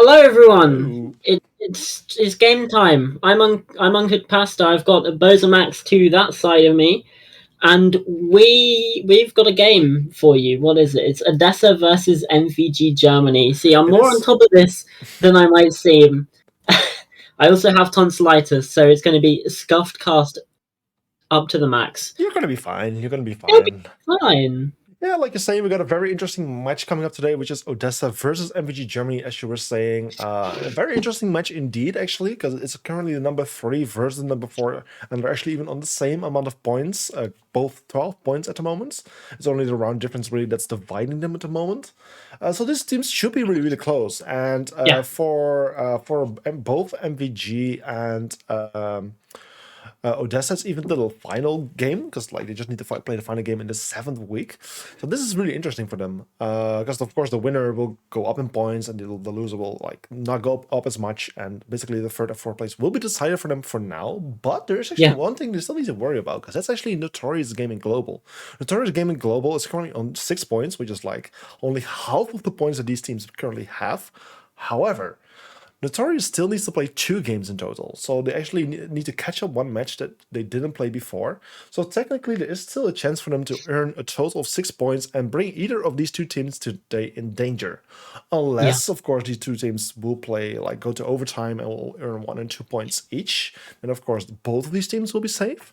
Hello, everyone. Hello. It's game time. I'm Uncooked Pasta. I've got Bozamax to that side of me, and we've got a game for you. What is it? It's Odessa versus MVG Germany. See, I'm It more on is. top of this than I might seem. I also have tonsillitis, so it's going to be scuffed cast up to the max. You're gonna be fine. You're gonna be It'll be fine. fine. Yeah, like you're saying, we got a very interesting match coming up today, which is Odessa versus MVG Germany, as you were saying. A very interesting match indeed, actually, because it's currently the number 3 versus the number 4, and they're actually even on the same amount of points, both 12 points at the moment. It's only the round difference really that's dividing them at the moment. So these teams should be really, really close. And Yeah, for both MVG and Odessa's even the final game because like they just need to play the final game in the 7th week. So this is really interesting for them because of course the winner will go up in points and the loser will like not go up as much, and basically the 3rd and 4th place will be decided for them for now. But there's actually yeah, one thing they still need to worry about, because that's actually Notorious Gaming Global. Notorious Gaming Global is currently on 6 points, which is like only half of the points that these teams currently have. However, Notorious still needs to play 2 games in total, so they actually need to catch up one match that they didn't play before. So technically, there is still a chance for them to earn a total of 6 points and bring either of these 2 teams today in danger, yeah, unless, of course, these 2 teams will play like go to overtime and will earn 1 and 2 points each. And of course, both of these teams will be safe.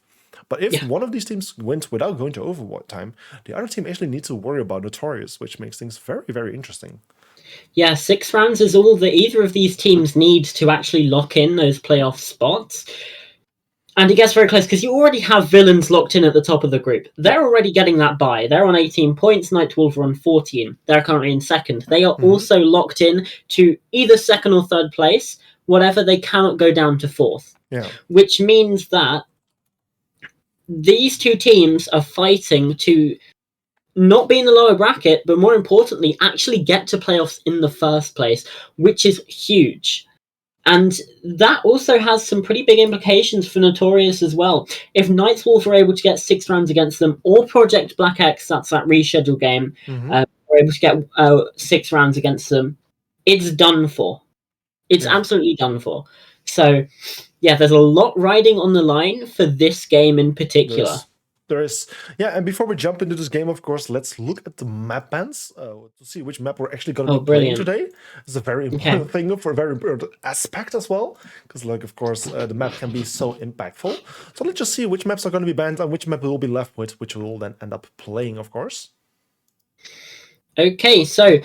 But if yeah. one of these teams wins without going to overtime, the other team actually needs to worry about Notorious, which makes things very, very interesting. Yeah, 6 rounds is all that either of these teams need to actually lock in those playoff spots. And it gets very close because you already have villains locked in at the top of the group. Yeah. They're already getting that bye. They're on 18 points. Nightwolf are on 14. They're currently in second. They are Hmm. also locked in to either second or third place, whatever. They cannot go down to fourth, Yeah. which means that these two teams are fighting to not be in the lower bracket, but more importantly, actually get to playoffs in the first place, which is huge. And that also has some pretty big implications for Notorious as well. If Nightwolf are able to get 6 rounds against them, or Project Black X, that's that reschedule game, Hmm. are able to get 6 rounds against them, it's done for. It's Yeah. absolutely done for. So, yeah, there's a lot riding on the line for this game in particular. There's there is Yeah, and before we jump into this game, of course, let's look at the map bans to see which map we're actually going to Oh, be playing brilliant. today. It's a very Okay. important thing for a very important aspect as well, because like of course the map can be so impactful. So let's just see which maps are going to be banned and which map we will be left with, which we will then end up playing, of course. Okay, so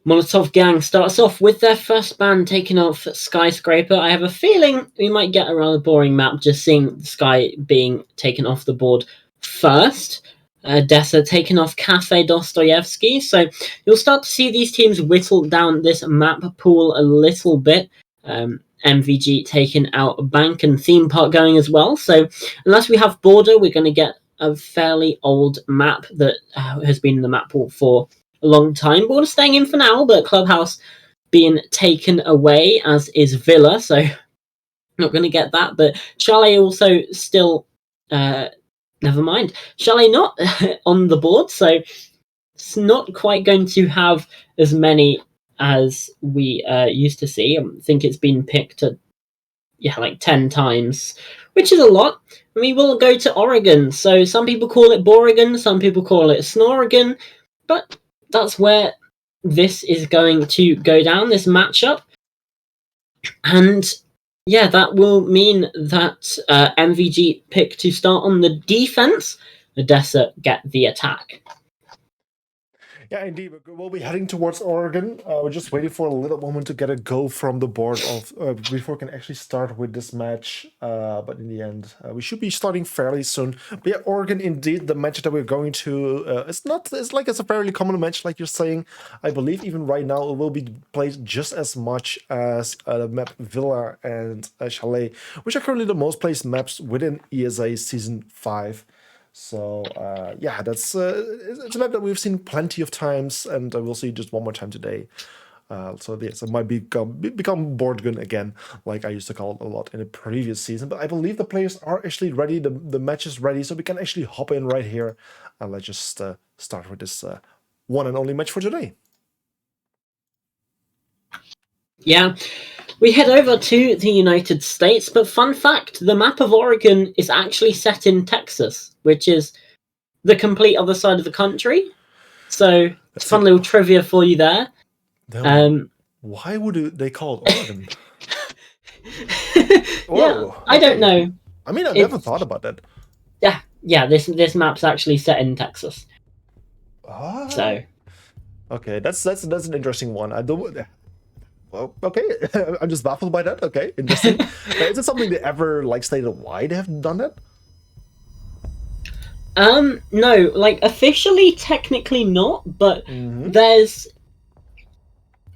Molotov Gang starts off with their first ban taking off Skyscraper. I have a feeling we might get a rather boring map just seeing Sky being taken off the board first. Dessa taking off Cafe Dostoevsky. So you'll start to see these teams whittle down this map pool a little bit. MVG taking out Bank and Theme Park going as well. So unless we have Border, we're going to get a fairly old map that has been in the map pool for a long time. Border staying in for now, but Clubhouse being taken away, as is Villa. So not going to get that. But Chalet also still. Never mind. Chalet not on the board, so it's not quite going to have as many as we used to see. I think it's been picked like 10 times, which is a lot. We will go to Oregon. So some people call it Boregon, some people call it Snoregon, but that's where this is going to go down, this matchup. And yeah, that will mean that MVG pick to start on the defense. Odessa get the attack. Yeah, indeed. We'll be heading towards Oregon. We're just waiting for a little moment to get a go from the board of before we can actually start with this match. But in the end, we should be starting fairly soon. But yeah, Oregon, indeed, the match that we're going to. It's not. It's like it's a fairly common match, like you're saying. I believe even right now it will be played just as much as the map Villa and Chalet, which are currently the most played maps within ESA Season 5. So yeah, that's it's a map that we've seen plenty of times, and we'll see just one more time today. So yes, it might become board gun again, like I used to call it a lot in the previous season. But I believe the players are actually ready. The match is ready, so we can actually hop in right here, and let's just start with this one and only match for today. Yeah. We head over to the United States, but fun fact, the map of Oregon is actually set in Texas, which is the complete other side of the country. So it's a fun little trivia for you there. Why would they call it Oregon? Yeah, I don't know. I mean, I never thought about that. Yeah. This map's actually set in Texas. So okay, that's an interesting one. I don't. Well, okay, I'm just baffled by that. Okay, interesting. Is it something they ever like stated why they have done that? No, like officially, technically not, but there's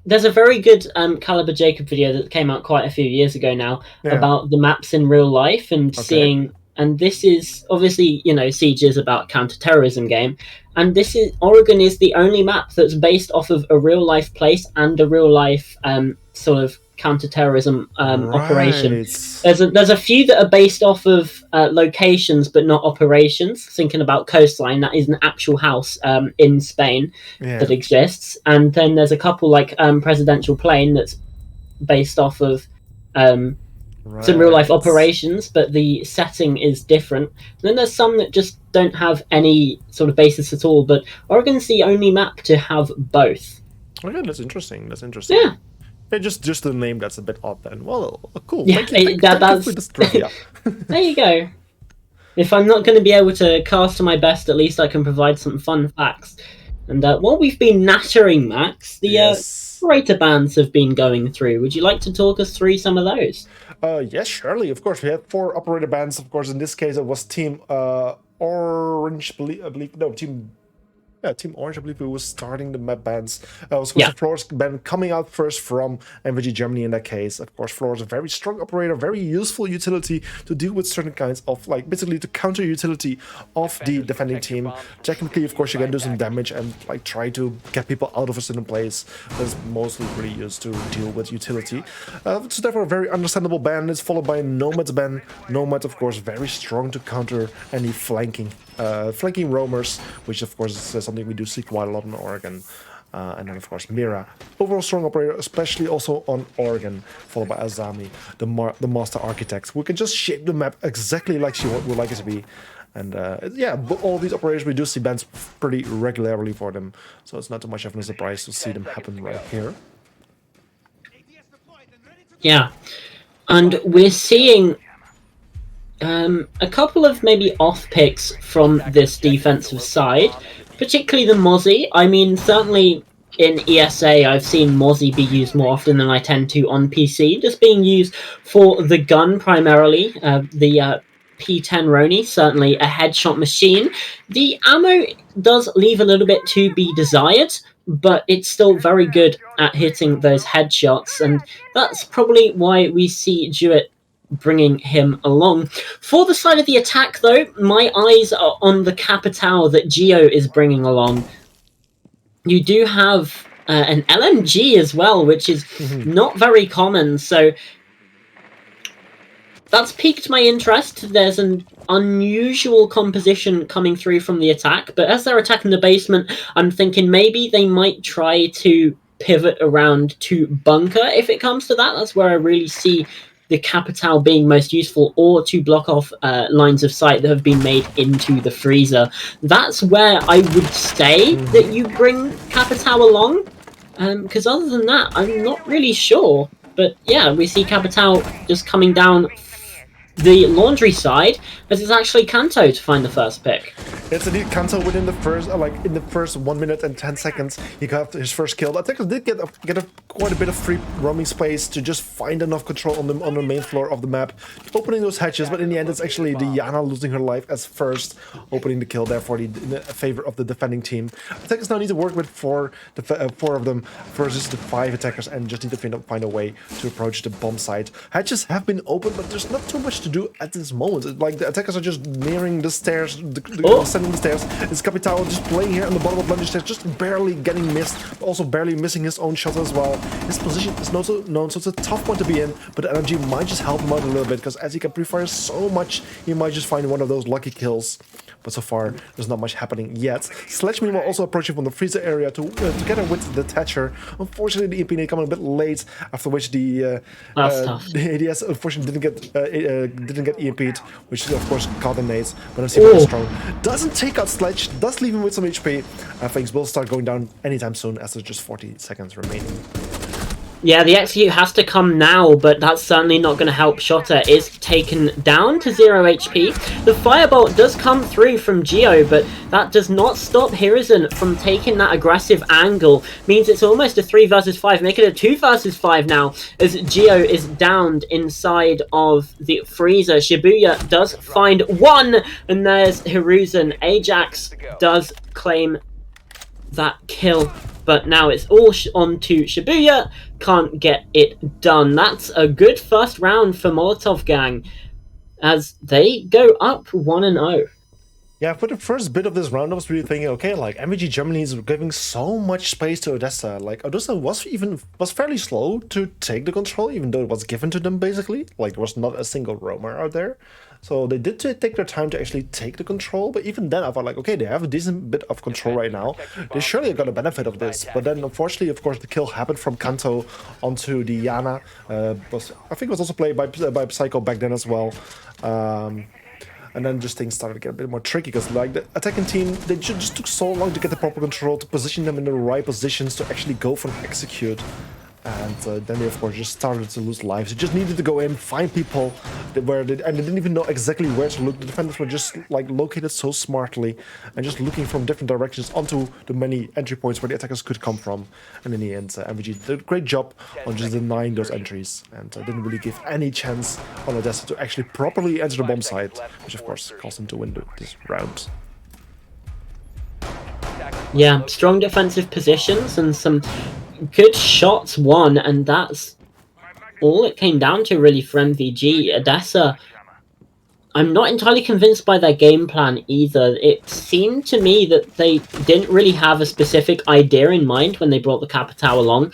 a very good Caliber Jacob video that came out quite a few years ago now about the maps in real life and seeing. And this is obviously, Siege is about counter-terrorism game, and Oregon is the only map that's based off of a real life place and a real life sort of counter-terrorism operation. There's a few that are based off of locations but not operations. Thinking about Coastline, that is an actual house in Spain that exists, and then there's a couple like Presidential Plane that's based off of some real life operations, but the setting is different. And then there's some that just don't have any sort of basis at all, but Oregon's the only map to have both. Okay, that's interesting. Yeah. Just the name that's a bit odd then. Well, cool. Yeah, thank you for this trivia. There you go. If I'm not going to be able to cast to my best, at least I can provide some fun facts. And while we've been nattering, Max, the operator bans have been going through. Would you like to talk us through some of those? Yes, surely. Of course, we had 4 operator bans. Of course, in this case, it was Team Orange, I believe. No, Team Orange, I believe, who was starting the map bans. Of course, the Floors ban coming out first from MVG Germany in that case. Of course, Floor is a very strong operator, very useful utility to deal with certain kinds of, like, basically the counter utility of the defending team. Technically, of course, you can do some damage and, like, try to get people out of a certain place. That's mostly really used to deal with utility. It's therefore a very understandable ban. It's followed by a Nomad's ban. Nomad, of course, very strong to counter any flanking roamers, which of course is something we do see quite a lot in Oregon. And then of course Mira, overall strong operator, especially also on Oregon, followed by Azami, the master architect, who can just shape the map exactly like she would like it to be. And but all these operators, we do see bans pretty regularly for them, so it's not too much of a surprise to see them happen right here. Yeah, and we're seeing a couple of maybe off picks from this defensive side, particularly the Mozzie. I mean, certainly in ESA, I've seen Mozzie be used more often than I tend to on PC, just being used for the gun primarily. The P10 Roni, certainly a headshot machine. The ammo does leave a little bit to be desired, but it's still very good at hitting those headshots, and that's probably why we see Jewett bringing him along. For the side of the attack, though, my eyes are on the Capitao that Geo is bringing along. You do have an LMG as well, which is not very common, so that's piqued my interest. There's an unusual composition coming through from the attack, but as they're attacking the basement, I'm thinking maybe they might try to pivot around to bunker if it comes to that. That's where I really see the Capitao being most useful, or to block off lines of sight that have been made into the freezer. That's where I would say that you bring Capitao along, because other than that, I'm not really sure. But yeah, we see Capitao just coming down the laundry side, as it's actually Kanto to find the first pick. It's indeed Kanto within the first, in the first 1 minute and 10 seconds, he got his first kill. The attackers did get quite a bit of free roaming space to just find enough control on the main floor of the map, opening those hatches, but in the end it's actually Diana losing her life as first, opening the kill there in favor of the defending team. Attackers now need to work with four of them versus the 5 attackers, and just need to find a way to approach the bomb site. Hatches have been opened, but there's not too much to do at this moment. Like, the attackers are just nearing the stairs, ascending the stairs. It's Capitao just playing here on the bottom of landing stairs, just barely getting missed, but also barely missing his own shot as well. His position is not so known, so it's a tough one to be in, but the energy might just help him out a little bit, because as he can pre-fire so much, he might just find one of those lucky kills. but so far there's not much happening yet. Sledge meanwhile also approaching from the freezer area together with the Thatcher. Unfortunately, the EMP coming a bit late, after which the ADS unfortunately didn't get EMP'd, which of course caught the nades, but I'm super strong. Doesn't take out Sledge, does leave him with some HP. Things will start going down anytime soon as there's just 40 seconds remaining. Yeah, the execute has to come now, but that's certainly not going to help. Shotta is taken down to 0 HP. The firebolt does come through from Geo, but that does not stop Hiruzen from taking that aggressive angle. Means it's almost a 3 versus 5, make it a 2 versus 5 now, as Geo is downed inside of the freezer. Shibuya does find one, and there's Hiruzen. Ajax does claim that kill, but now it's all on to Shibuya. Can't get it done. That's a good first round for Molotov Gang as they go up 1-0. Yeah, for the first bit of this round, I was really thinking, okay, like MVG Germany is giving so much space to Odessa. Like Odessa was fairly slow to take the control, even though it was given to them basically. Like there was not a single roamer out there. So they did take their time to actually take the control, but even then I thought like, okay, they have a decent bit of control right now. They surely got a benefit of this. But then unfortunately, of course, the kill happened from Kanto onto the Yana. I think it was also played by Psycho back then as well. And then just things started to get a bit more tricky because like the attacking team, they just took so long to get the proper control, to position them in the right positions to actually go for an execute. And then they of course just started to lose lives. They just needed to go in, find people and they didn't even know exactly where to look. The defenders were just like located so smartly and just looking from different directions onto the many entry points where the attackers could come from. And in the end, MVG did a great job on just denying those entries and didn't really give any chance on Odessa to actually properly enter the bomb site, which of course caused them to win this round. Yeah, strong defensive positions and some good shots won, and that's all it came down to really for MVG. Odessa, I'm not entirely convinced by their game plan either. It seemed to me that they didn't really have a specific idea in mind when they brought the Capitao along,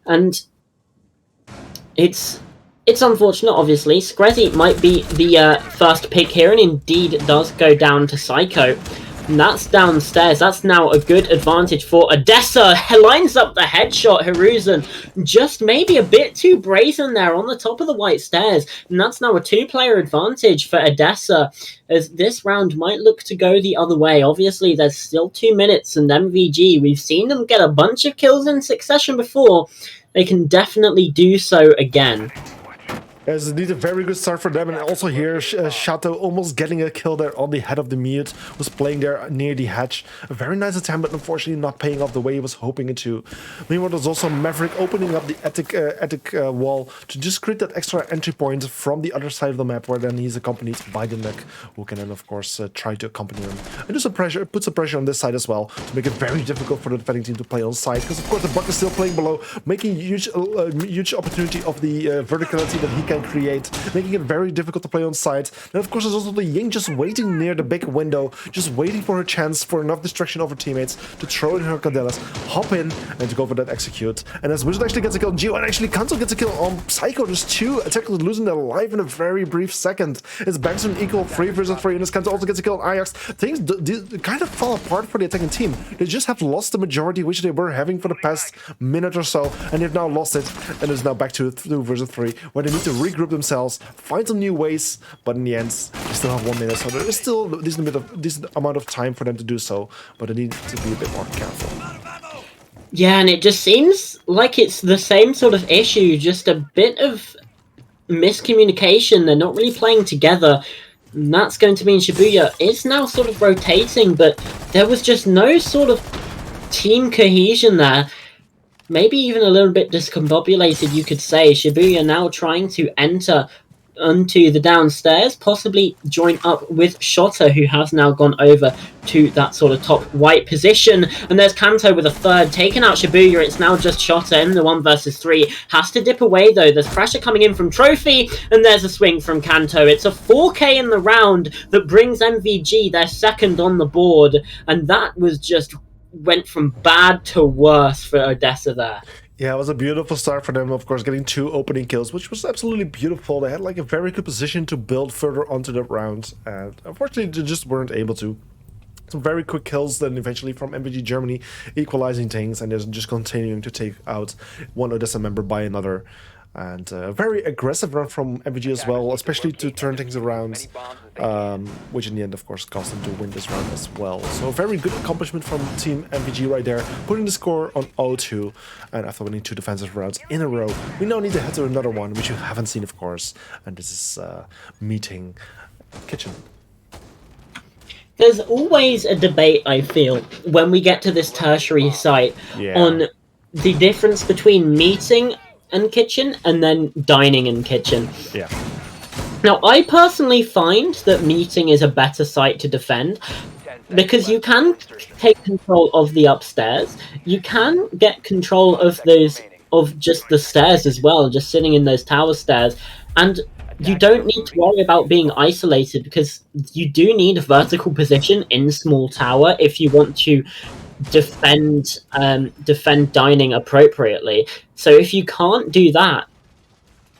and it's unfortunate, obviously. Screzzy might be the first pick here, and indeed does go down to Psycho. And that's downstairs. That's now a good advantage for Odessa. Lines up the headshot. Hiruzen just maybe a bit too brazen there on the top of the white stairs. And that's now a 2-player advantage for Odessa, as this round might look to go the other way. Obviously, there's still 2 minutes, and MVG, we've seen them get a bunch of kills in succession before. They can definitely do so again. It's indeed a very good start for them, and also here Shato almost getting a kill there on the head of the mute, was playing there near the hatch. A very nice attempt, but unfortunately not paying off the way he was hoping it to. Meanwhile, there's also Maverick opening up the attic wall to just create that extra entry point from the other side of the map, where then he's accompanied by the Nook, who can then of course try to accompany him. And do some pressure, put some pressure on this side as well, to make it very difficult for the defending team to play on side, because of course the Buck is still playing below, making huge opportunity of the verticality that he can create, making it very difficult to play on site. And of course there's also the Ying just waiting near the big window, just waiting for her chance for enough distraction of her teammates to throw in her Candelas, hop in, and to go for that execute. And as Wizard actually gets a kill on Geo, and actually Kanto gets a kill on Psycho, just 2 attackers losing their life in a very brief second. It's back to an equal 3 versus 3, and as Kanto also gets a kill on Ajax, things kind of fall apart for the attacking team. They just have lost the majority which they were having for the past minute or so, and they've now lost it, and it's now back to 2 versus 3, where they need to regroup themselves, find some new ways, but in the end, they still have 1 minute, so there is still a decent amount of time for them to do so, but they need to be a bit more careful. Yeah, and it just seems like it's the same sort of issue, just a bit of miscommunication. They're not really playing together. And that's going to mean Shibuya is now sort of rotating, but there was just no sort of team cohesion there. Maybe even a little bit discombobulated, you could say. Shibuya now trying to enter onto the downstairs, possibly join up with Shotta, who has now gone over to that sort of top white position. And there's Kanto with a third, taking out Shibuya. It's now just Shotta in the 1 versus 3. Has to dip away though. There's pressure coming in from Trophy, and there's a swing from Kanto. It's a 4K in the round that brings MVG their second on the board, and that was just went from bad to worse for Odessa there. Yeah, it was a beautiful start for them, of course, getting 2 opening kills, which was absolutely beautiful. They had like a very good position to build further onto the round, and unfortunately they just weren't able to. Some very quick kills then eventually from MVG Germany, equalizing things, and just continuing to take out one Odessa member by another. And a very aggressive run from MVG as well, especially to turn things around, which in the end, of course, cost them to win this round as well. So a very good accomplishment from Team MVG right there, putting the score on 0-2. And after winning 2 defensive rounds in a row, we now need to head to another one, which you haven't seen, of course. And this is Meeting Kitchen. There's always a debate, I feel, when we get to this tertiary site on the difference between Meeting and Kitchen and then Dining and Kitchen. Yeah. Now, I personally find that Meeting is a better site to defend because you can take control of the upstairs. You can get control of just the stairs as well, just sitting in those tower stairs. And you don't need to worry about being isolated because you do need a vertical position in small tower if you want to defend Dining appropriately. So if you can't do that,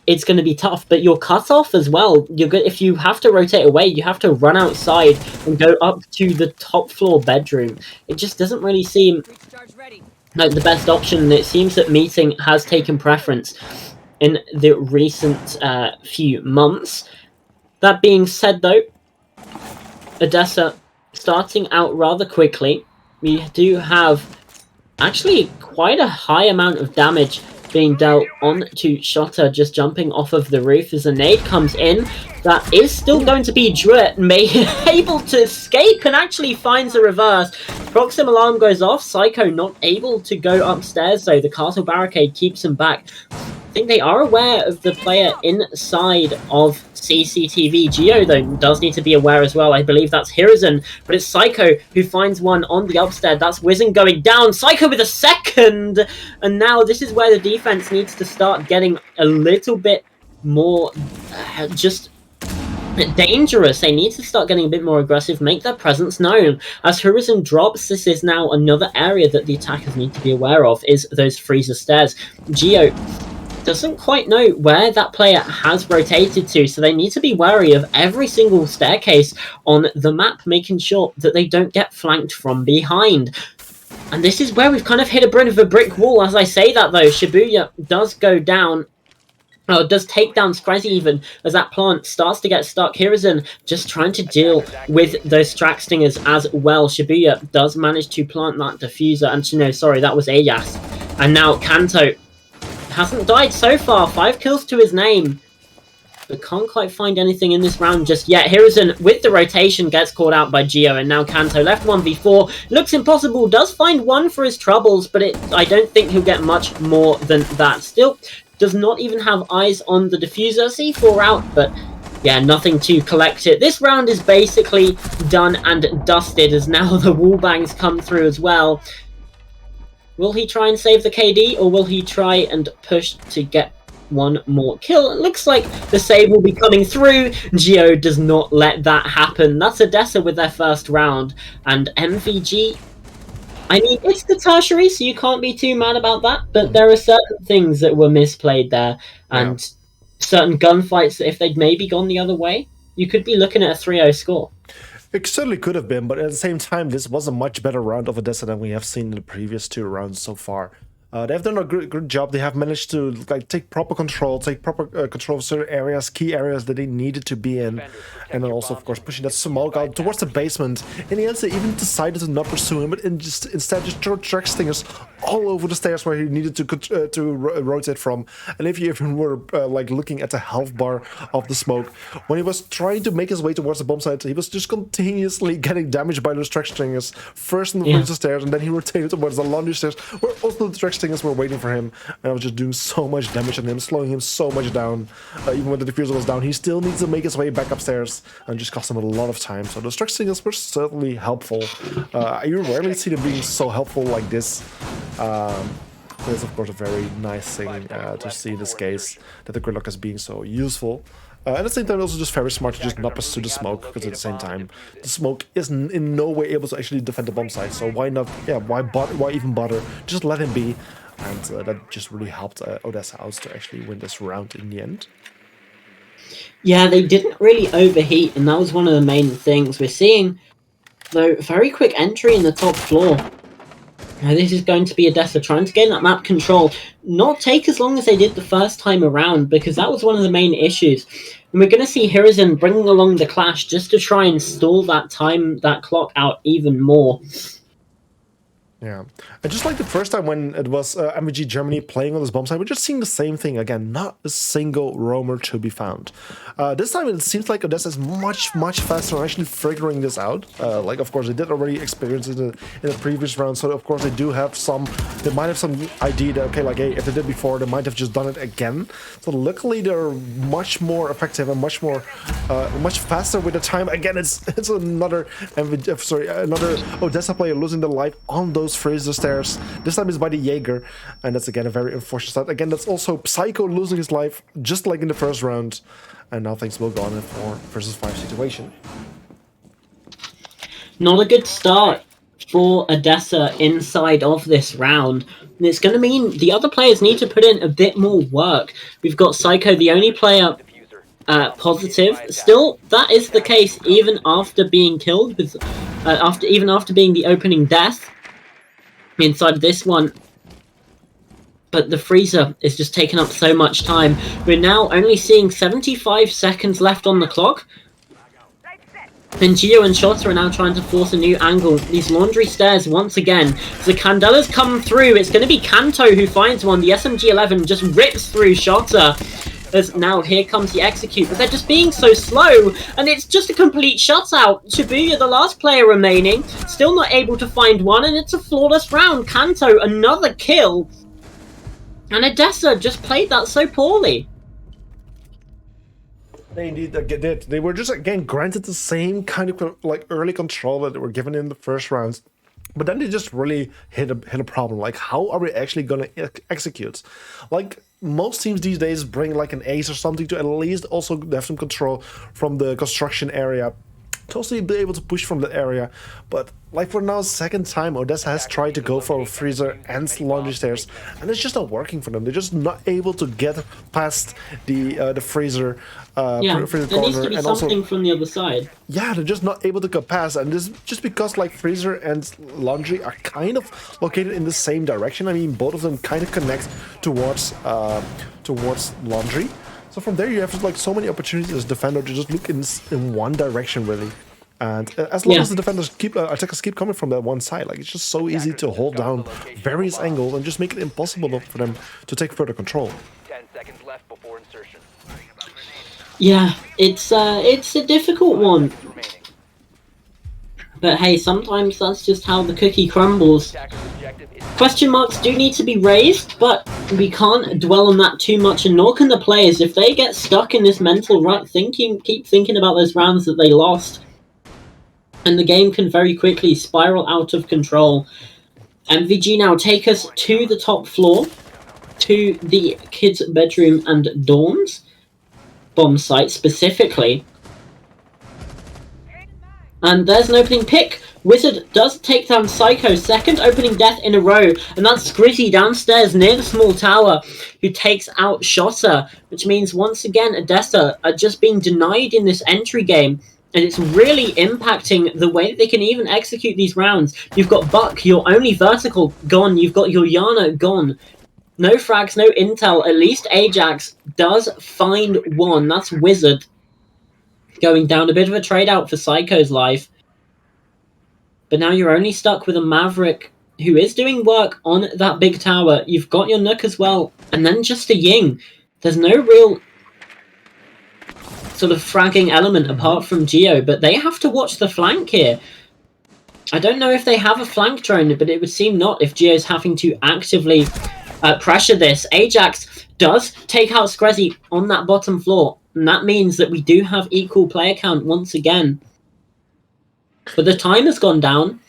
it's going to be tough. But you're cut off as well. You're good if you have to rotate away. You have to run outside and go up to the top floor bedroom. It just doesn't really seem like the best option. It seems that Meeting has taken preference in the recent few months. That being said, though, Odessa starting out rather quickly. We do have actually quite a high amount of damage being dealt onto Shotta, just jumping off of the roof as a nade comes in. That is still going to be Druid, able to escape and actually finds a reverse. Proxim alarm goes off. Psycho not able to go upstairs, though. The castle barricade keeps him back. I think they are aware of the player inside of CCTV. Geo, though, does need to be aware as well. I believe that's Hiruzen, but it's Psycho who finds one on the upstairs. That's Wizen going down. Psycho with a second! And now this is where the defense needs to start getting a little bit more just dangerous. They need to start getting a bit more aggressive, make their presence known. As Hiruzen drops, this is now another area that the attackers need to be aware of, is those freezer stairs. Geo doesn't quite know where that player has rotated to, so they need to be wary of every single staircase on the map, making sure that they don't get flanked from behind. And this is where we've kind of hit a bit of a brick wall. As I say that, though, Shibuya does go down. Does take down Screzzy even as that plant starts to get stuck. Hiruzen just trying to deal with those track stingers as well. Shibuya does manage to plant that diffuser. And no, sorry, that was Ayas. And now Kanto hasn't died so far. 5 kills to his name. But can't quite find anything in this round just yet. Hiruzen with the rotation gets caught out by Geo, and now Kanto left 1v4. Looks impossible. Does find one for his troubles, but I don't think he'll get much more than that. Still does not even have eyes on the diffuser. C4 out, but yeah, nothing to collect it. This round is basically done and dusted as now the wall bangs come through as well. Will he try and save the KD, or will he try and push to get one more kill? It looks like the save will be coming through. Geo does not let that happen. That's Odessa with their first round. And MVG, I mean, it's the tertiary, so you can't be too mad about that, but there are certain things that were misplayed there, and certain gunfights that if they'd maybe gone the other way, you could be looking at a 3-0 score. It certainly could have been, but at the same time, this was a much better round of Odessa than we have seen in the previous 2 rounds so far. They have done a good job. They have managed to take proper control, control of certain areas, key areas that they needed to be in, and then also, of course, pushing that smoke out towards the basement. In the end, they even decided to not pursue him, but instead just throw track stingers all over the stairs where he needed to rotate from. And if you even were like looking at the health bar of the smoke, when he was trying to make his way towards the bomb site, he was just continuously getting damaged by those track stingers. First on the freezer stairs, and then he rotated towards the laundry stairs, where also the track stingers were waiting for him, and I was just doing so much damage on him, slowing him so much down. Even when the diffuser was down, he still needs to make his way back upstairs, and just cost him a lot of time. So the track stingers were certainly helpful. You rarely see them being so helpful like this. It's of course a very nice thing to see in this case, that the Gridlock is being so useful. At the same time, also just very smart to just not pursue the smoke, because at the same time, the smoke is in no way able to actually defend the bomb site. So why not? Yeah, why even bother? Just let him be. and that just really helped Odessa out to actually win this round in the end. Yeah, they didn't really overheat, and that was one of the main things. We're seeing, though, very quick entry in the top floor. Now, this is going to be Odessa trying to gain that map control. Not take as long as they did the first time around, because that was one of the main issues. And we're going to see Hiruzen bringing along the Clash just to try and stall that clock out even more. Yeah, and just like the first time when it was MVG Germany playing on this bomb site, we're just seeing the same thing again. Not a single roamer to be found. This time it seems like Odessa is much faster on actually figuring this out. Like, of course, they did already experience it in the previous round, so of course they do have some. They might have some idea that, okay, like, hey, if they did before, they might have just done it again. So luckily they're much more effective and much faster with the time. Again, it's another another Odessa player losing their life on those freezer stairs. This time it's by the Jaeger, and that's again a very unfortunate start. Again, that's also Psycho losing his life, just like in the first round, and now things will go on in a 4 versus 5 situation. Not a good start for Odessa inside of this round. And it's going to mean the other players need to put in a bit more work. We've got Psycho, the only player positive. Still, that is the case even after being killed, with even after being the opening death inside of this one. But the freezer is just taking up so much time. We're now only seeing 75 seconds left on the clock. And Gio and Shota are now trying to force a new angle. These laundry stairs once again. The Candela's come through. It's going to be Kanto who finds one. The SMG-11 just rips through Shota. As now here comes the execute, but they're just being so slow, and it's just a complete shutout. Shibuya, the last player remaining, still not able to find one, and it's a flawless round. Kanto, another kill, and Odessa just played that so poorly. They indeed did. They were just again granted the same kind of like early control that they were given in the first rounds. But then they just really hit a problem. Like, how are we actually going to execute? Like, most teams these days bring like an ace or something to at least also have some control from the construction area to also be able to push from that area. But like for now, second time, Odessa has tried to go for a freezer and laundry stairs, and it's just not working for them. They're just not able to get past the freezer. Freezer there needs to be something from the other side. Yeah, they're just not able to go past, and this just because like freezer and laundry are kind of located in the same direction. I mean, both of them kind of connect towards laundry. So from there, you have like so many opportunities as a defender to just look in one direction, really. And as long as the defenders attackers keep coming from that one side, like it's just so easy to hold down various angles and just make it impossible for them to take further control. 10 seconds left before insertion. Yeah, it's a difficult one. But hey, sometimes that's just how the cookie crumbles. Question marks do need to be raised, but we can't dwell on that too much, and nor can the players. If they get stuck in this mental rut, keep thinking about those rounds that they lost, and the game can very quickly spiral out of control. MVG now take us to the top floor, to the kids' bedroom and dorms bomb site specifically. And there's an opening pick. Wizard does take down Psycho, second opening death in a row, and that's Gritty downstairs near the small tower, who takes out Shota, which means once again Odessa are just being denied in this entry game, and it's really impacting the way that they can even execute these rounds. You've got Buck, your only vertical, gone. You've got your Yana gone. No frags, no intel. At least Ajax does find one. That's Wizard going down. A bit of a trade out for Psycho's life. But now you're only stuck with a Maverick who is doing work on that big tower. You've got your Nook as well. And then just a Ying. There's no real sort of fragging element apart from Geo, but they have to watch the flank here. I don't know if they have a flank drone, but it would seem not if Geo's having to actively pressure this. Ajax does take out Screzzy on that bottom floor, and that means that we do have equal player count once again. But the time has gone down,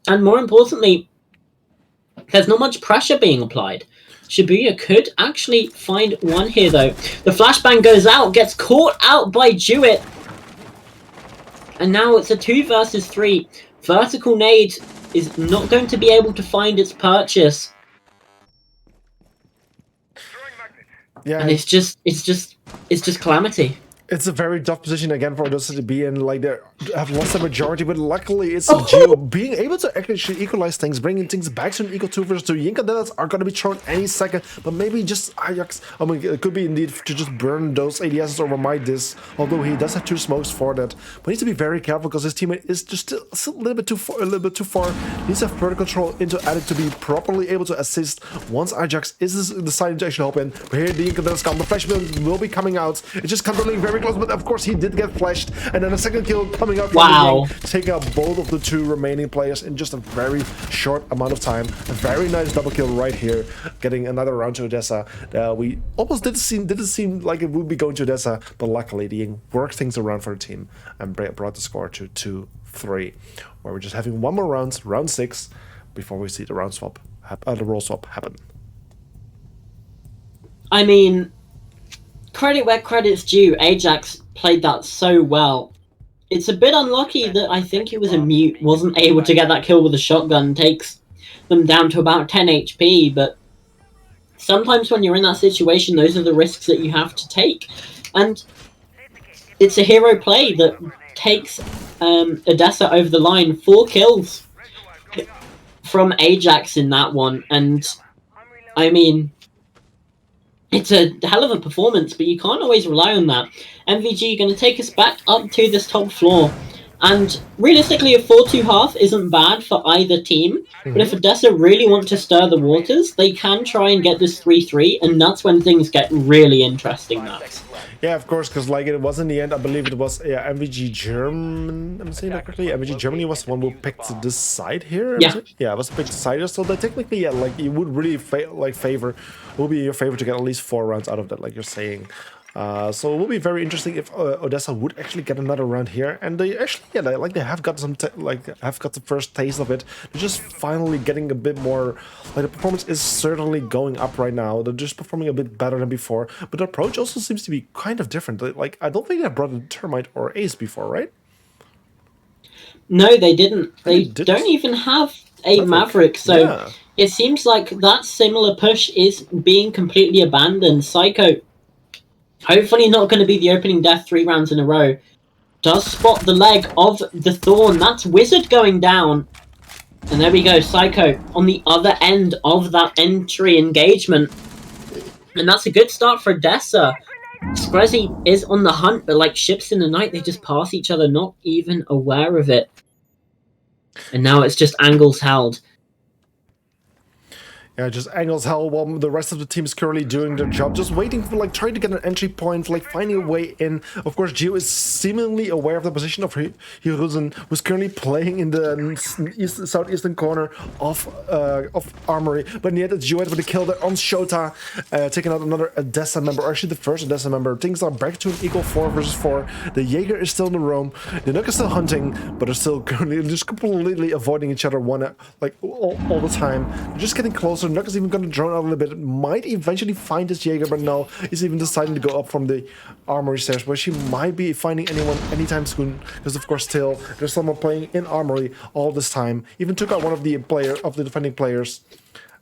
and more importantly, there's not much pressure being applied. Shibuya could actually find one here, though. The flashbang goes out, gets caught out by Jewett. And now it's a 2 versus 3. Vertical nade is not going to be able to find its purchase. Yeah, and it's just calamity. it's a very tough position again for Odessa to be in. Like they have lost the majority, but luckily it's Oh! Geo being able to actually equalize things, bringing things back to an equal 2 versus 2. Yinkadelas are going to be thrown any second, but maybe just Ajax. I mean, it could be indeed to just burn those ADSs over my disc. Although he does have 2 smokes for that, but needs to be very careful because his teammate is just still a little bit too far. Needs to have further control into Attic to be properly able to assist once Ajax is deciding to actually help in. But here the Yinkadelas come, the flash will be coming out. It's just controlling very close, but of course he did get flashed, and then a second kill coming out from Wow. the Yang, taking out both of the 2 remaining players in just a very short amount of time. A very nice double kill right here, getting another round to Odessa. We almost didn't seem like it would be going to Odessa, but luckily the Yang worked things around for the team and brought the score to 2-3, where we're just having one more round 6, before we see the round swap, the role swap happen. I mean, credit where credit's due. Ajax played that so well. It's a bit unlucky that I think he was a mute, wasn't able to get that kill with a shotgun, takes them down to about 10 HP, but sometimes when you're in that situation, those are the risks that you have to take. And it's a hero play that takes Odessa over the line. 4 kills from Ajax in that one, and I mean, it's a hell of a performance, but you can't always rely on that. MVG going to take us back up to this top floor. And realistically, a 4-2 half isn't bad for either team. But if Odessa really want to stir the waters, they can try and get this 3-3, and that's when things get really interesting, Max. Yeah, of course, because like it was in the end, I believe it was MVG German. I'm saying that correctly. MVG Germany was the one who picked this side here. Yeah, yeah, it was picked the side. So that technically, yeah, like you would really favor. It would be your favor to get at least 4 rounds out of that, like you're saying. So it will be very interesting if Odessa would actually get another round here, and they actually, yeah, they have got some have got the first taste of it. They're just finally getting a bit more. Like the performance is certainly going up right now. They're just performing a bit better than before, but the approach also seems to be kind of different. Like I don't think they brought a Termite or Ace before, right? No, they didn't. They don't even have a Maverick, so yeah. It seems like that similar push is being completely abandoned. Psycho, hopefully not going to be the opening death 3 rounds in a row, does spot the leg of the Thorn. That's Wizard going down. And there we go, Psycho on the other end of that entry engagement. And that's a good start for Odessa. Screzzy is on the hunt, but like ships in the night, they just pass each other, not even aware of it. And now it's just angles held. Yeah, just angles hell while the rest of the team is currently doing their job, just waiting for, like, trying to get an entry point, like, finding a way in. Of course, Gio is seemingly aware of the position of Hiruzen, who's currently playing in the southeastern corner of Armory, but yet it's Gio with the kill there on Shota, taking out another Odessa member, or actually the first Odessa member. Things are back to an equal 4 versus 4. The Jaeger is still in the roam, the Nook is still hunting, but they're still currently just completely avoiding each other all the time. They're just getting closer. Nook is even going to drone out a little bit. Might eventually find this Jaeger, but no, he's even deciding to go up from the Armory stairs, where she might be finding anyone anytime soon, because of course still there's someone playing in Armory all this time. Even took out one of the defending players,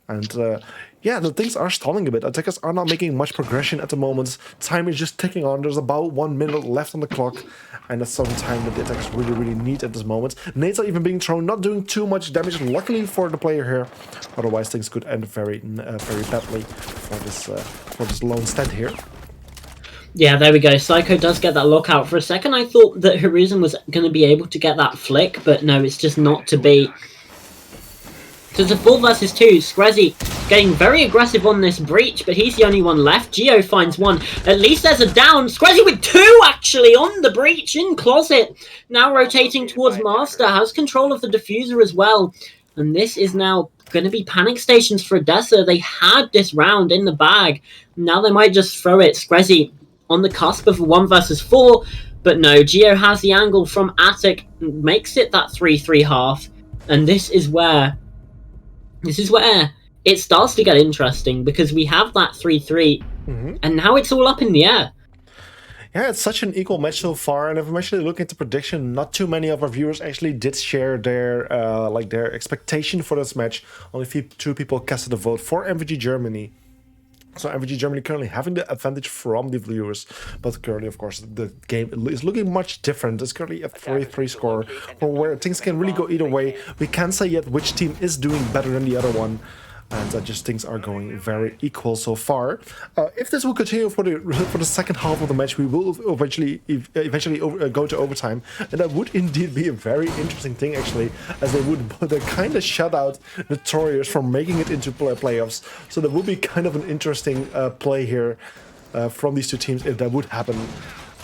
and yeah, the things are stalling a bit. Attackers are not making much progression at the moment. Time is just ticking on. There's about 1 minute left on the clock, and that's some time that the attackers really need at this moment. Nades are even being thrown, not doing too much damage, luckily for the player here. Otherwise, things could end very badly for this lone stand here. Yeah, there we go. Psycho does get that lockout. For a second, I thought that Hiruzen was going to be able to get that flick, but no, it's just not to be. So it's a 4 versus 2. Screzzy getting very aggressive on this breach, but he's the only one left. Gio finds one. At least there's a down. Screzzy with 2 actually on the breach in closet. Now rotating towards Master. Has control of the diffuser as well. And this is now going to be panic stations for Odessa. They had this round in the bag. Now they might just throw it. Screzzy on the cusp of a 1 versus 4. But no, Gio has the angle from Attic. Makes it that 3-3 half. And this is where it starts to get interesting, because we have that 3-3, and now it's all up in the air. Yeah, it's such an equal match so far, and if I'm actually looking at the prediction, not too many of our viewers actually did share their their expectation for this match. Only 2 people casted a vote for MVG Germany. So MVG Germany currently having the advantage from the viewers, but currently, of course, the game is looking much different. It's currently a 3-3 score, from where things can really go either way. We can't say yet which team is doing better than the other one, and just things are going very equal so far. If this will continue for the second half of the match, we will eventually go to overtime, and that would indeed be a very interesting thing, actually, as they kind of shut out Notorious from making it into playoffs. So there will be kind of an interesting play here from these two teams if that would happen.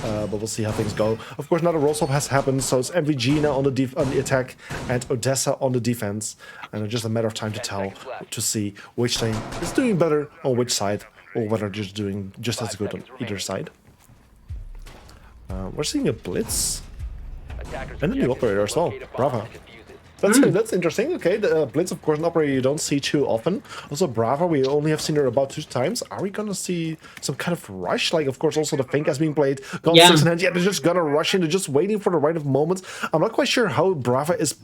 But we'll see how things go. Of course, another roll swap has happened, so it's MVG now on the attack and Odessa on the defense, and it's just a matter of time to tell, to see which team is doing better on which side, or whether just doing just as good on either side. We're seeing a blitz and a new operator as well. Bravo. That's interesting. Okay, the blitz, of course, an operator you don't see too often. Also, Brava, we only have seen her about 2 times. Are we gonna see some kind of rush? Like, of course, also the Fink has been played. Got 6 in hand. Yeah, they're just gonna rush in. They're just waiting for the right of moment. I'm not quite sure how Brava is.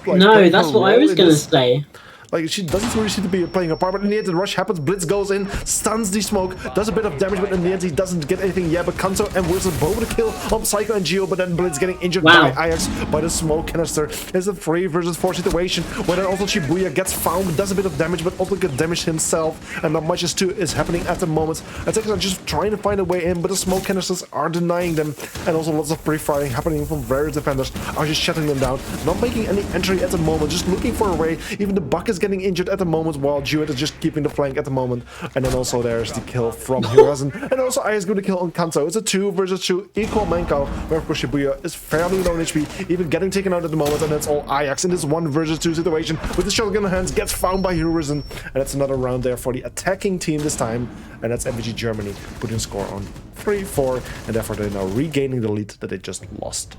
Like, no, that's what I was gonna say. Like, she doesn't really seem to be playing a part, but in the end, the rush happens, Blitz goes in, stuns the smoke, does a bit of damage, but in the end, he doesn't get anything yet. But Kanto and Wilson both with a kill on Psycho and Geo, but then Blitz getting injured by Ajax by the smoke canister. It's a 3 versus 4 situation, where then also Shibuya gets found, does a bit of damage, but also gets damaged himself, and not much is happening at the moment. Attackers are just trying to find a way in, but the smoke canisters are denying them, and also lots of pre-firing happening from various defenders are just shutting them down, not making any entry at the moment, just looking for a way. Even the Buck is getting injured at the moment, while Jewett is just keeping the flank at the moment. And then also there's the kill from Hirozen, and also Aya's going to kill on Kanto. It's a 2 versus 2 equal manko, where of course Shibuya is fairly low in HP, even getting taken out at the moment, and that's all Ajax in this 1 versus 2 situation with the shotgun in hands, gets found by Hirozen, and that's another round there for the attacking team this time, and that's MVG Germany putting score on 3-4, and therefore they're now regaining the lead that they just lost.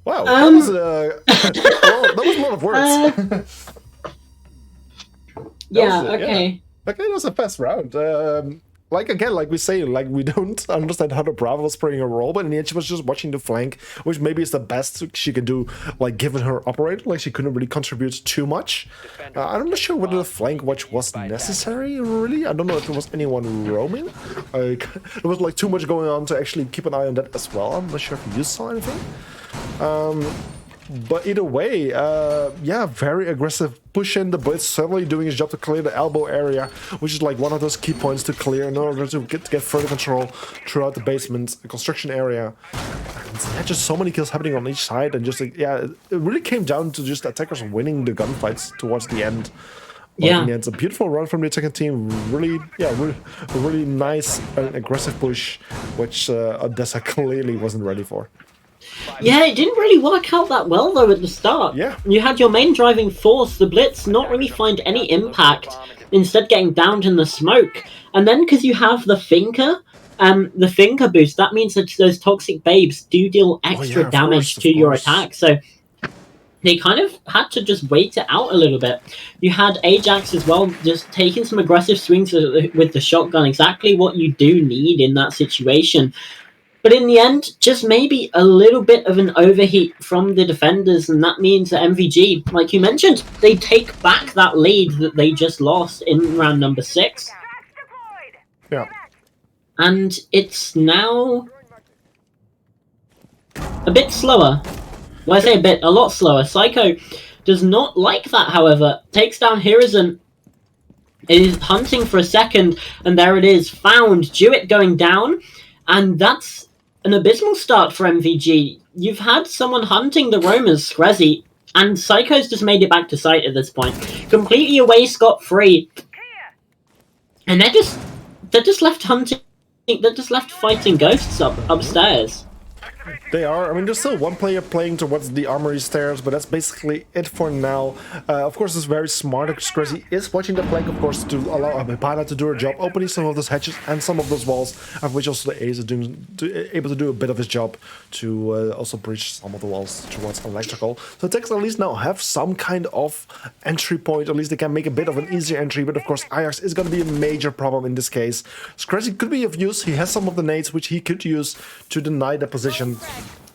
Wow, that was a lot of words. Okay. Okay, that was a fast round. Like we say, like, we don't understand how the Bravo was playing a role, but in the end she was just watching the flank, which maybe is the best she can do, like, given her operator. Like, she couldn't really contribute too much. I'm not sure whether the flank watch was necessary, really. I don't know if there was anyone roaming. There was, like, too much going on to actually keep an eye on that as well. I'm not sure if you saw anything. But either way, yeah, very aggressive push in. The Blitz certainly doing his job to clear the elbow area, which is like one of those key points to clear in order to get further control throughout the basement construction area. And yeah, just so many kills happening on each side, and just, yeah, it really came down to just attackers winning the gunfights towards the end. But yeah, it's a beautiful run from the attacking team. Really, yeah, really nice and aggressive push, which Odessa clearly wasn't ready for. Yeah, it didn't really work out that well, though, at the start. Yeah. You had your main driving force, the Blitz, not really find any impact, instead getting downed in the smoke. And then, because you have the Finker boost, that means that those Toxic Babes do deal extra damage to your attack. So they kind of had to just wait it out a little bit. You had Ajax as well, just taking some aggressive swings with the shotgun, exactly what you do need in that situation. But in the end, just maybe a little bit of an overheat from the defenders, and that means that MVG, like you mentioned, they take back that lead that they just lost in round number 6. Yeah. And it's now a bit slower. Well, I say a bit, a lot slower. Psycho does not like that, however. Takes down Hirozen. Is hunting for a second, and there it is, found. Jewett going down, and that's an abysmal start for MVG. You've had someone hunting the roamers, Screzzy, and Psycho's just made it back to site at this point. Completely away scot-free. And they're just left hunting, they're just left fighting ghosts upstairs. They are. I mean, there's still one player playing towards the armory stairs, but that's basically it for now. Of course, it's very smart. Screzzy is watching the flank, of course, to allow Hipana to do her job, opening some of those hatches and some of those walls, of which also the Ace is able to do a bit of his job to also breach some of the walls towards electrical. So Tex at least now have some kind of entry point. At least they can make a bit of an easier entry, but of course, Ajax is going to be a major problem in this case. Screzzy could be of use. He has some of the nades which he could use to deny the position.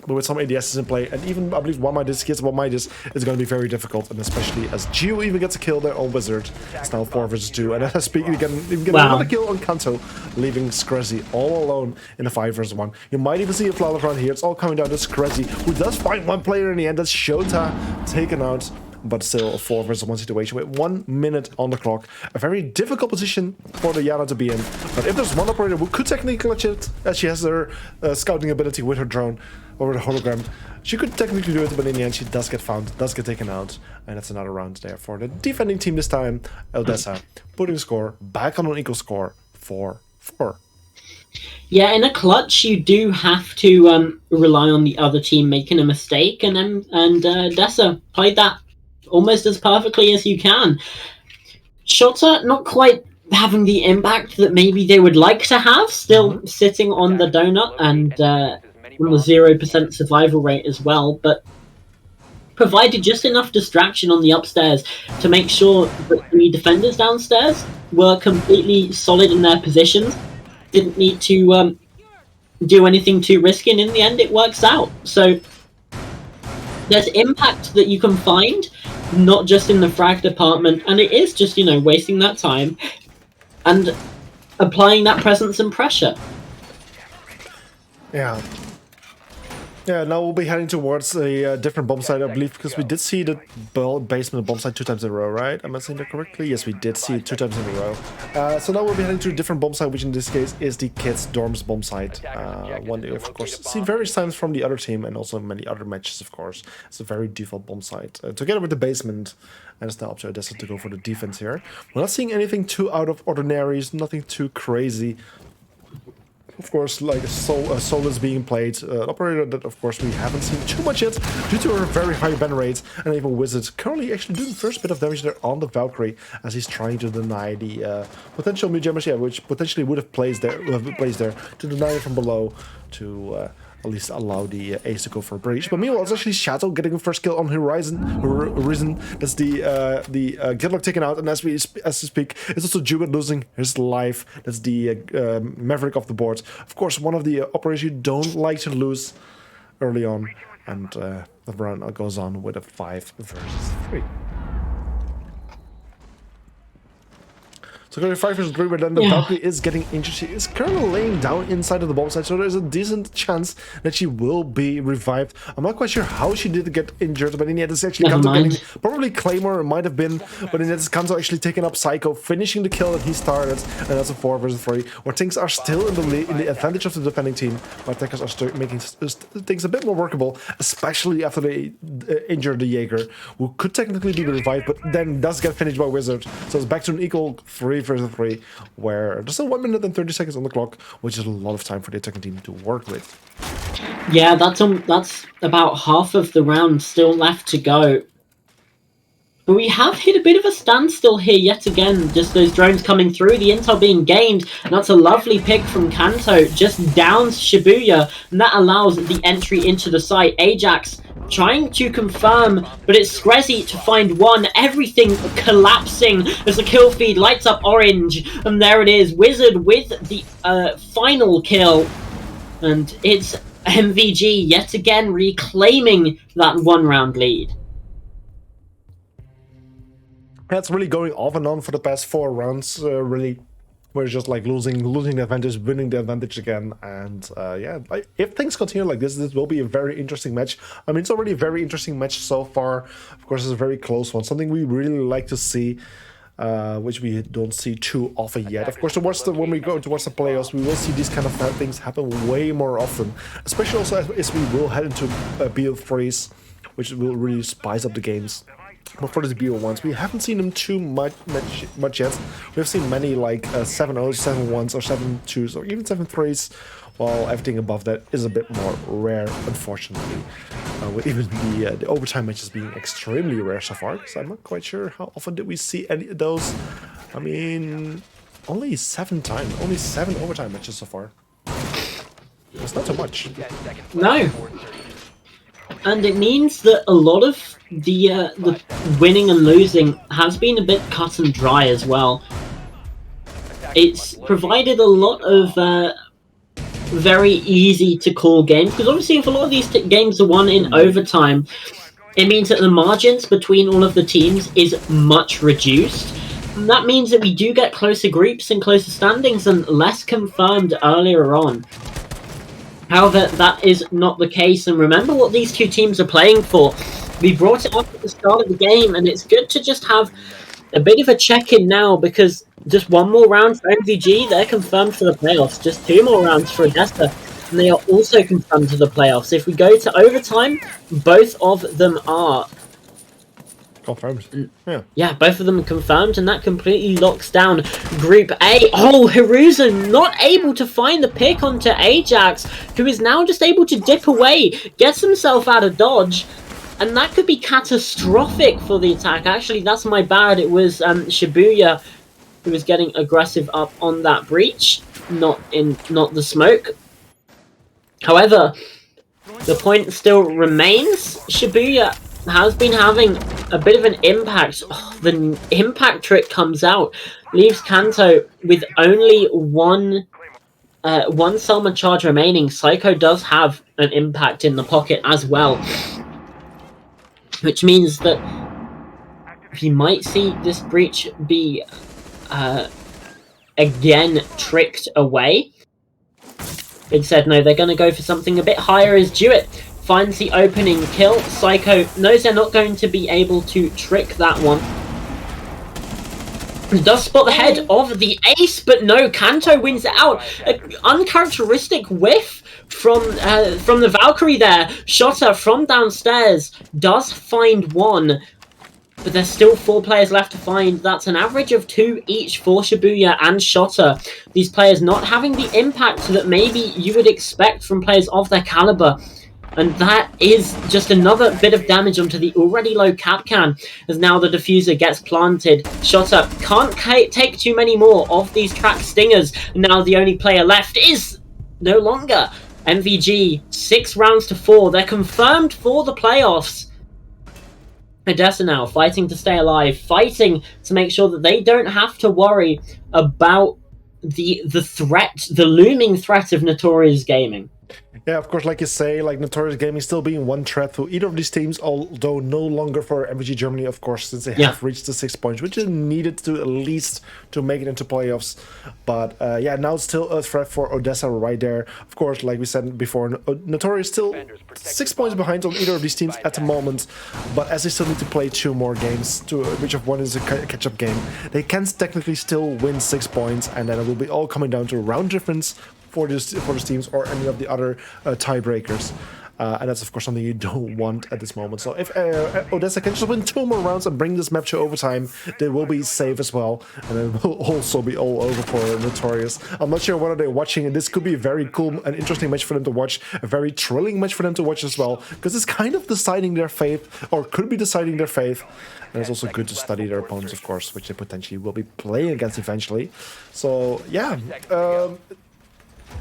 But with some ADSs in play, and even I believe one Midas gets one Midas, it's going to be very difficult, and especially as Geo even gets a kill there on Wizard. It's now 4 versus 2, and as speaking, you can get another kill on Kanto, leaving Screzzy all alone in a 5 versus 1. You might even see a flower around here. It's all coming down to Screzzy, who does find one player in the end. That's Shota taken out, but still a 4 versus 1 situation with 1 minute on the clock. A very difficult position for the Yana to be in. But if there's one operator who could technically clutch it, as she has her scouting ability with her drone over the hologram, she could technically do it, but in the end she does get found, does get taken out. And that's another round there for the defending team this time. Eldessa putting the score back on an equal score, 4-4. Yeah, in a clutch, you do have to rely on the other team making a mistake, and Dessa played that almost as perfectly as you can. Shota not quite having the impact that maybe they would like to have, still sitting on the donut and on the 0% survival rate as well, but provided just enough distraction on the upstairs to make sure that the defenders downstairs were completely solid in their positions. Didn't need to do anything too risky, and in the end it works out. So there's impact that you can find, not just in the frag department, and it is just, you know, wasting that time and applying that presence and pressure. Yeah, now we'll be heading towards a different bomb site, I believe, because we did see the basement bomb site 2 times in a row, right? Am I saying that correctly? Yes, we did see it 2 times in a row. So now we'll be heading to a different bomb site, which in this case is the kids' dorms bomb site. One that you've, of course, seen various times from the other team and also many other matches, of course. It's a very default bomb site. Together with the basement, and it's now up to Odessa to go for the defense here. We're not seeing anything too out of ordinary, nothing too crazy. Of course, like Soul is being played, an operator that of course we haven't seen too much yet due to her very high ban rates, and even Wizard currently actually doing the first bit of damage there on the Valkyrie as he's trying to deny the potential mid-jammers, which potentially would have placed there to deny it from below to at least allow the ace to go for a breach. But meanwhile, it's actually Shadow getting the first kill on Horizon. That's the Gidlock taken out, and as we speak, it's also Jewett losing his life. That's the Maverick off the board. Of course, one of the operators you don't like to lose early on, and the round goes on with a 5 versus 3. So going 5 versus 3, but then the Valkyrie is getting injured. She is currently laying down inside of the bomb site, so there's a decent chance that she will be revived. I'm not quite sure how she did get injured, but in the end it's actually Kanto getting, probably Claymore, it might have been, but in the end it's Kanto actually taking up Psycho, finishing the kill that he started, and that's a 4 versus 3, where things are still in the advantage of the defending team, but attackers are still making things a bit more workable, especially after they injure the Jaeger, who could technically be revived, but then does get finished by Wizard. So it's back to an equal 3 versus 3, where there's still 1 minute and 30 seconds on the clock, which is a lot of time for the attacking team to work with. Yeah, that's about half of the round still left to go. But we have hit a bit of a standstill here yet again, just those drones coming through, the intel being gained, and that's a lovely pick from Kanto, just downs Shibuya, and that allows the entry into the site. Ajax trying to confirm, but it's Screzzy to find one, everything collapsing as the kill feed lights up orange, and there it is, Wizard with the final kill, and it's MVG yet again reclaiming that 1 round lead. That's really going off and on for the past 4 rounds, really. We're just like losing the advantage, winning the advantage again, and yeah, if things continue like this will be a very interesting match. I mean, it's already a very interesting match so far. Of course, it's a very close one, something we really like to see, which we don't see too often yet. Of course, when we go towards the playoffs, we will see these kind of things happen way more often, especially also as we will head into BO3s, which will really spice up the games. But for the BO1s, we haven't seen them too much yet. We've seen many like 7-0s, 7-1s, or 7-2s, or even 7-3s, while everything above that is a bit more rare, unfortunately. With even the overtime matches being extremely rare so far, because I'm not quite sure how often did we see any of those. I mean, only 7 times, only 7 overtime matches so far. It's not too much. No. And it means that a lot of the winning and losing has been a bit cut and dry as well. It's provided a lot of very easy to call games, because obviously if a lot of these games are won in overtime, it means that the margins between all of the teams is much reduced. And that means that we do get closer groups and closer standings and less confirmed earlier on. However, that is not the case, and remember what these two teams are playing for. We brought it up at the start of the game, and it's good to just have a bit of a check-in now, because just one more round for MVG, they're confirmed for the playoffs. Just 2 more rounds for Odessa, and they are also confirmed for the playoffs. If we go to overtime, both of them are confirmed. Yeah, both of them are confirmed, and that completely locks down Group A. Oh, Hiruza not able to find the pick onto Ajax, who is now just able to dip away, gets himself out of dodge, and that could be catastrophic for the attack. Actually, that's my bad. It was Shibuya who was getting aggressive up on that breach, not the smoke. However, the point still remains. Shibuya has been having a bit of an impact. Oh, the impact trick comes out, leaves Kanto with only one Selma charge remaining. Psycho does have an impact in the pocket as well, which means that we might see this breach be again tricked away. Instead, no, they're going to go for something a bit higher as Jewett finds the opening kill. Psycho knows they're not going to be able to trick that one. Does spot the head of the ace, but no, Kanto wins it out. An uncharacteristic whiff from the Valkyrie there. Shotta from downstairs does find one, but there's still 4 players left to find. That's an average of 2 each for Shibuya and Shotta. These players not having the impact that maybe you would expect from players of their caliber. And that is just another bit of damage onto the already low Capcan, as now the diffuser gets planted. Shotta can't take too many more of these track stingers. Now the only player left is no longer MVG. 6 rounds to 4. They're confirmed for the playoffs. Odessa now fighting to stay alive, fighting to make sure that they don't have to worry about the threat, the looming threat of Notorious Gaming. Yeah, of course, like you say, like Notorious Gaming still being one threat to either of these teams, although no longer for MVG Germany, of course, since they have reached the 6 points, which is needed to at least to make it into playoffs. But yeah, now it's still a threat for Odessa right there. Of course, like we said before, Notorious still 6 points behind on either of these teams at the moment. But as they still need to play 2 more games, which of one is a catch-up game, they can technically still win 6 points, and then it will be all coming down to round difference for these teams or any of the other tiebreakers. And that's, of course, something you don't want at this moment. So if Odessa can just win 2 more rounds and bring this map to overtime, they will be safe as well. And it will also be all over for Notorious. I'm not sure what they're watching, and this could be a very cool and interesting match for them to watch. A very thrilling match for them to watch as well, because it's kind of deciding their fate, or could be deciding their fate. And it's also good to study their opponents, of course, which they potentially will be playing against eventually. So, yeah.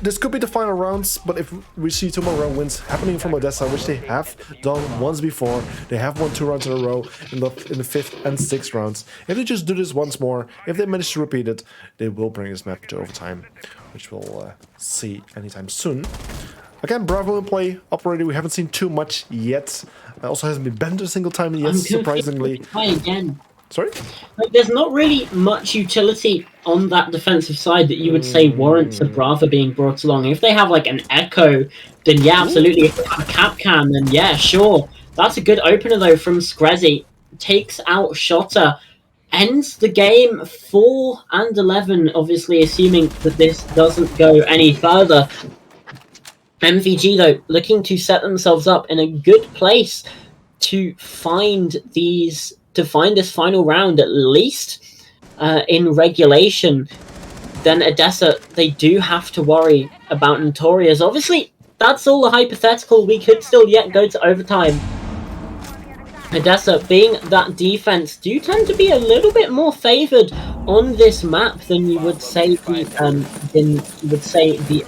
This could be the final rounds, but if we see 2 more round wins happening from Odessa, which they have done once before, they have won 2 rounds in a row in the 5th and 6th rounds. If they just do this once more, if they manage to repeat it, they will bring this map to overtime, which we'll see anytime soon. Again, Bravo in play, operator, we haven't seen too much yet. Also hasn't been banned a single time yet, surprisingly. Try again. Sorry? Like, there's not really much utility on that defensive side that you would say warrants a Brava being brought along. If they have like an Echo, then yeah, absolutely. If they have a Capcan, then yeah, sure. That's a good opener though from Screzzy. Takes out Shotta. Ends the game 4-11, obviously assuming that this doesn't go any further. MVG though, looking to set themselves up in a good place to find this final round at least in regulation. Then Odessa, they do have to worry about Notorious. Obviously, that's all a hypothetical. We could still yet go to overtime. Odessa, being that defense, do tend to be a little bit more favored on this map than you would say the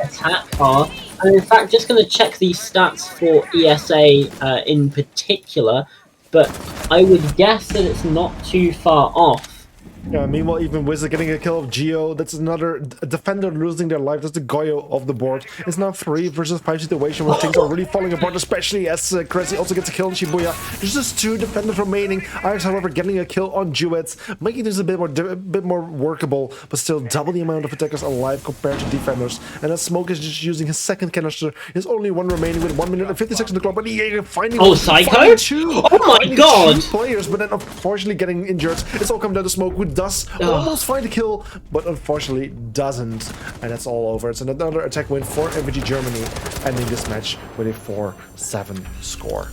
attack are. And in fact, just going to check the stats for ESA in particular, but I would guess that it's not too far off. Yeah, meanwhile, even Wizard getting a kill of Geo. That's another defender losing their life. That's the Goyo of the board. It's now 3 versus 5 situation where things are really falling apart, especially as Crazy also gets a kill on Shibuya. There's just 2 defenders remaining. Ajax, however, getting a kill on Duets, making this a bit more workable, but still double the amount of attackers alive compared to defenders. And as Smoke is just using his second canister, there's only 1 remaining with 1 minute and 50 seconds on the clock. But he finding Psycho? two, Oh my god! 2 players, but then unfortunately getting injured. It's all coming down to Smoke, who does almost find a kill, but unfortunately doesn't. And that's all over. It's another attack win for MVG Germany, ending this match with a 4-7 score.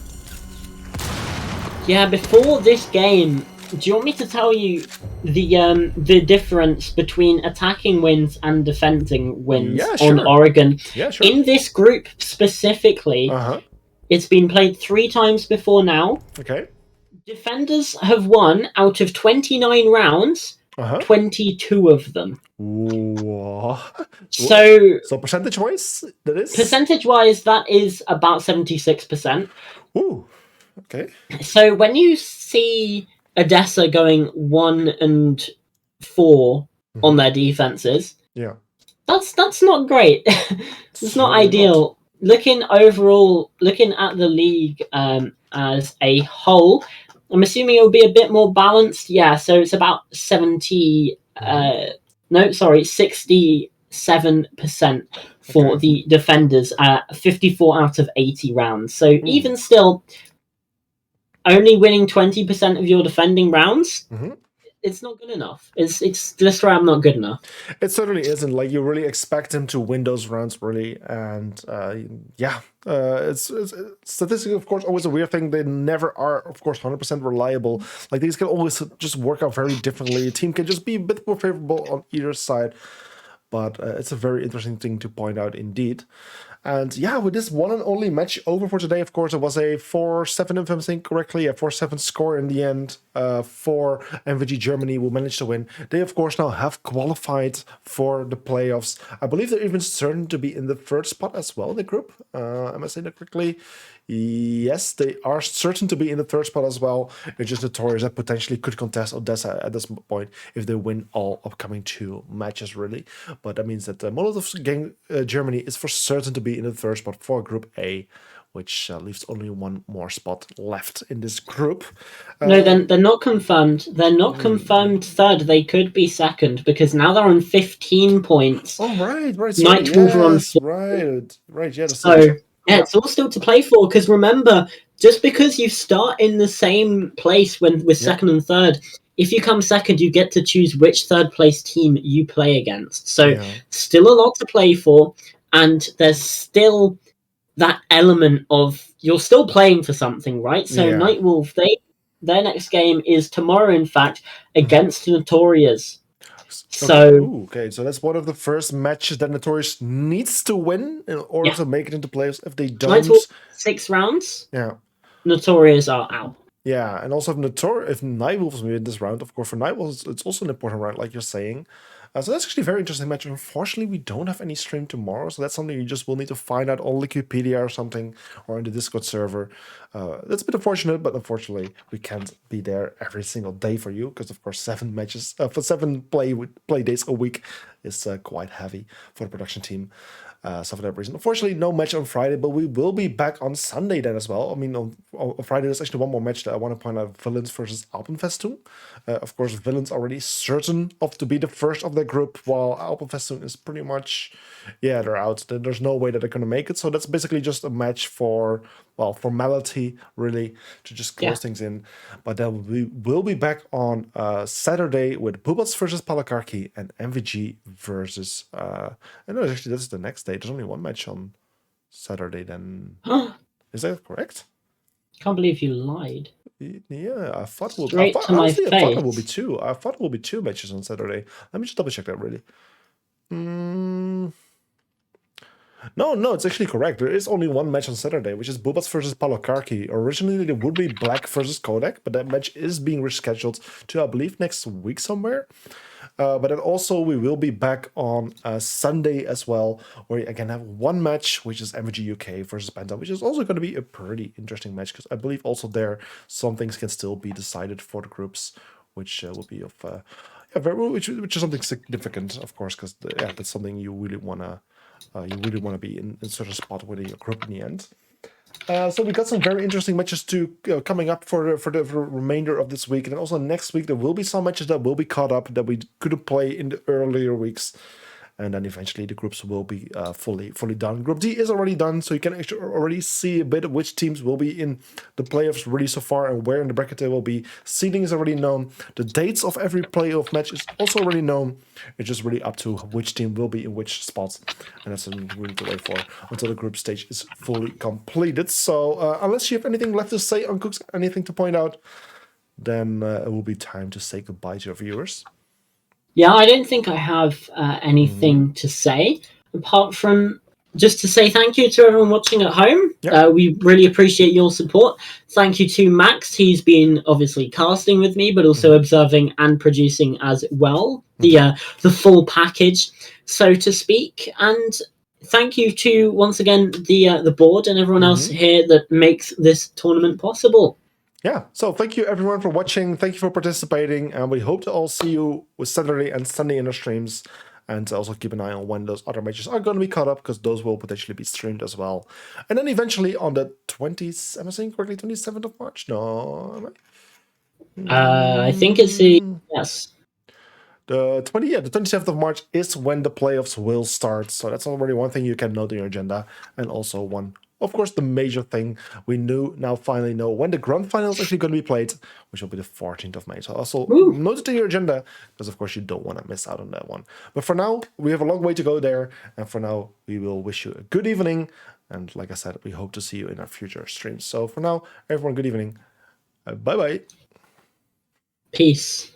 Yeah, before this game, do you want me to tell you the difference between attacking wins and defending wins on Oregon? Yeah, sure. In this group specifically, it's been played 3 times before now. Okay. Defenders have won out of 29 rounds, 22 of them. Whoa. So percentage-wise, that is? Percentage-wise, that is about 76%. Ooh, okay. So when you see Odessa going 1-4 on their defenses, that's not great. It's not ideal. Looking at the league as a whole, I'm assuming it'll be a bit more balanced. Yeah, so it's about 67% for the defenders at 54 out of 80 rounds. So even still, only winning 20% of your defending rounds, it's not good enough. It's just where I'm not good enough. It certainly isn't. Like, you really expect him to win those rounds, really, and it's statistically, of course, always a weird thing. They never are, of course, 100% reliable. Like, these can always just work out very differently. A team can just be a bit more favorable on either side, but it's a very interesting thing to point out, indeed. And yeah, with this one and only match over for today, of course, it was a 4-7, if I'm saying correctly, a 4-7 score in the end for MVG Germany, who managed to win. They, of course, now have qualified for the playoffs. I believe they're even certain to be in the 3rd spot as well in the group. Am I saying that correctly? Yes, they are certain to be in the 3rd spot as well. They're just notorious that potentially could contest Odessa at this point if they win all upcoming 2 matches, really. But that means that Molotov's gang Germany is for certain to be in the 3rd spot for Group A, which leaves only 1 more spot left in this group. No, they're not confirmed. They're not confirmed 3rd. They could be 2nd because now they're on 15 points. Oh, right. Nightwolf are on 4. Right. Yeah. So yeah, it's all still to play for. Because remember, just because you start in the same place with 2nd and 3rd, if you come 2nd, you get to choose which 3rd place team you play against. So still a lot to play for, and there's still that element of you're still playing for something, right? So Nightwolf, their next game is tomorrow, in fact, against Notorious. So so that's one of the first matches that Notorious needs to win in order to make it into playoffs. If they don't, Nightwolf 6 rounds. Yeah, Notorious are out. Yeah, and also if Nightwolves win this round, of course, for Nightwolves, it's also an important round, like you're saying. So that's actually a very interesting match. Unfortunately, we don't have any stream tomorrow, so that's something you just will need to find out on Wikipedia or something, or in the Discord server. That's a bit unfortunate, but unfortunately, we can't be there every single day for you, because of course 7 matches for 7 play days a week is quite heavy for the production team. So for that reason, unfortunately, no match on Friday, but we will be back on Sunday then as well. I mean, on Friday, there's actually one more match that I want to point out: Villains versus Alpenfestung. Of course, Villains already certain to be the first of their group, while Alpenfestung is pretty much, they're out. There's no way that they're going to make it. So that's basically just a match for, formality, really, to just close things in. But then we will be back on Saturday with vods versus Palakarki and MVG versus... no, actually, that's the next day. There's only 1 match on Saturday then. Is that correct? Can't believe you lied. Yeah, I thought it will be 2. I thought it will be 2 matches on Saturday. Let me just double check that, really. No, it's actually correct. There is only 1 match on Saturday, which is vods versus Palokarki. Originally, it would be Black versus Kodak, but that match is being rescheduled to, I believe, next week somewhere. But then also, we will be back on Sunday as well, where we again have 1 match, which is MVG UK versus Penta, which is also going to be a pretty interesting match, because I believe also there some things can still be decided for the groups, which will be of which is something significant, of course, because that's something you really wanna be in such a spot within your group in the end. So we got some very interesting matches coming up for the remainder of this week, and also next week there will be some matches that will be caught up that we couldn't play in the earlier weeks. And then eventually the groups will be fully done. Group D is already done, so you can actually already see a bit of which teams will be in the playoffs really so far and where in the bracket they will be. Seeding is already known. The dates of every playoff match is also already known. It's just really up to which team will be in which spots. And that's something we need to wait for until the group stage is fully completed. So unless you have anything left to say on Cooks, anything to point out, then it will be time to say goodbye to your viewers. Yeah, I don't think I have anything to say apart from just to say thank you to everyone watching at home. Yep. We really appreciate your support. Thank you to Max. He's been obviously casting with me, but also observing and producing as well. The full package, so to speak. And thank you to once again the board and everyone else here that makes this tournament possible. Yeah, so thank you everyone for watching. Thank you for participating, and we hope to all see you with Saturday and Sunday in the streams. And also keep an eye on when those other matches are going to be caught up, because those will potentially be streamed as well. And then eventually on the 20th, am I saying correctly, 27th of March? No, I think it's yes. The 27th of March is when the playoffs will start. So that's already one thing you can note in your agenda. And also one, of course, the major thing. We now finally know when the grand final is actually going to be played, which will be the 14th of May. So also note it in your agenda, because of course you don't want to miss out on that one. But for now, we have a long way to go there. And for now, we will wish you a good evening. And like I said, we hope to see you in our future streams. So for now, everyone, good evening. Bye-bye. Peace.